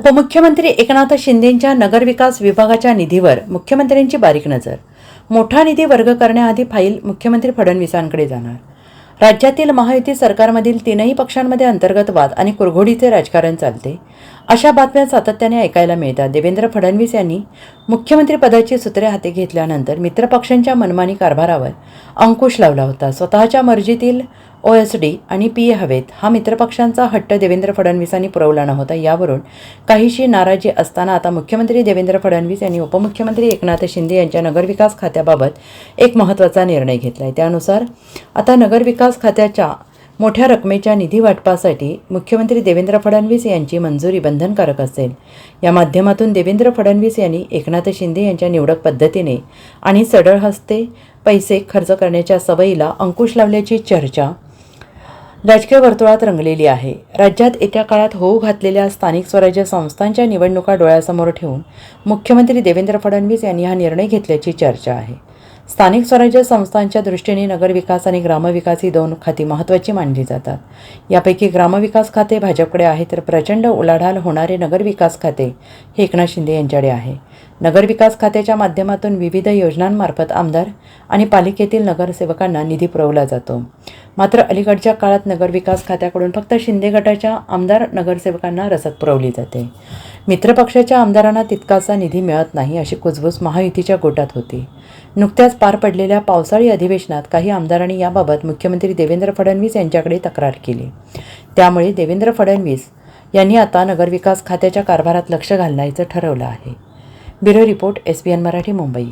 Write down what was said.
उपमुख्यमंत्री एकनाथ शिंदेंच्या नगरविकास विभागाच्या निधीवर मुख्यमंत्र्यांची बारीक नजर. मोठा निधी वर्ग करण्याआधी फाईल मुख्यमंत्री फडणवीसांकडे जाणार. राज्यातील महायुती सरकारमधील तीनही पक्षांमध्ये अंतर्गत वाद आणि कुरघोडीचे राजकारण चालते, अशा बातम्या सातत्याने ऐकायला मिळतात. देवेंद्र फडणवीस यांनी मुख्यमंत्रीपदाची सूत्रे हाती घेतल्यानंतर मित्रपक्षांच्या मनमानी कारभारावर अंकुश लावला होता. स्वतःच्या मर्जीतील OSD आणि PA हवेत, हा मित्रपक्षांचा हट्ट देवेंद्र फडणवीसांनी पुरवला नव्हता. यावरून काहीशी नाराजी असताना आता मुख्यमंत्री देवेंद्र फडणवीस यांनी उपमुख्यमंत्री एकनाथ शिंदे यांच्या नगरविकास खात्याबाबत एक महत्त्वाचा निर्णय घेतला आहे. त्यानुसार आता नगरविकास खात्याच्या मोठ्या रकमेच्या निधी वाटपासाठी मुख्यमंत्री देवेंद्र फडणवीस यांची मंजुरी बंधनकारक असेल. या माध्यमातून देवेंद्र फडणवीस यांनी एकनाथ शिंदे यांच्या निवडक पद्धतीने आणि सढळ हस्ते पैसे खर्च करण्याच्या सवयीला अंकुश लावल्याची चर्चा राजकीय वर्तुळात रंगलेली आहे. राज्यात येत्या काळात होऊ घातलेल्या स्थानिक स्वराज्य संस्थांच्या निवडणुका डोळ्यासमोर ठेवून मुख्यमंत्री देवेंद्र फडणवीस यांनी हा निर्णय घेतल्याची चर्चा आहे. स्थानिक स्वराज्य संस्थांच्या दृष्टीने नगरविकास आणि ग्रामविकास ही दोन खाती महत्त्वाची मानली जातात. यापैकी ग्रामविकास खाते भाजपकडे आहे, तर प्रचंड उलाढाल होणारे नगरविकास खाते हे एकनाथ शिंदे यांच्याकडे आहे. नगरविकास खात्याच्या माध्यमातून विविध योजनांमार्फत आमदार आणि पालिकेतील नगरसेवकांना निधी पुरवला जातो. मात्र अलीकडच्या काळात नगरविकास खात्याकडून फक्त शिंदे गटाच्या आमदार नगरसेवकांना रसद पुरवली जाते. मित्रपक्षाच्या आमदारांना तितकासा निधी मिळत नाही, अशी कुजबूज महायुतीच्या गोटात होती. नुकत्याच पार पडलेल्या पावसाळी अधिवेशनात काही आमदारांनी याबाबत मुख्यमंत्री देवेंद्र फडणवीस यांच्याकडे तक्रार केली. त्यामुळे देवेंद्र फडणवीस यांनी आता नगरविकास खात्याच्या कारभारात लक्ष घालण्याचं ठरवलं आहे. Bureau report, SBN Marathi, Mumbai.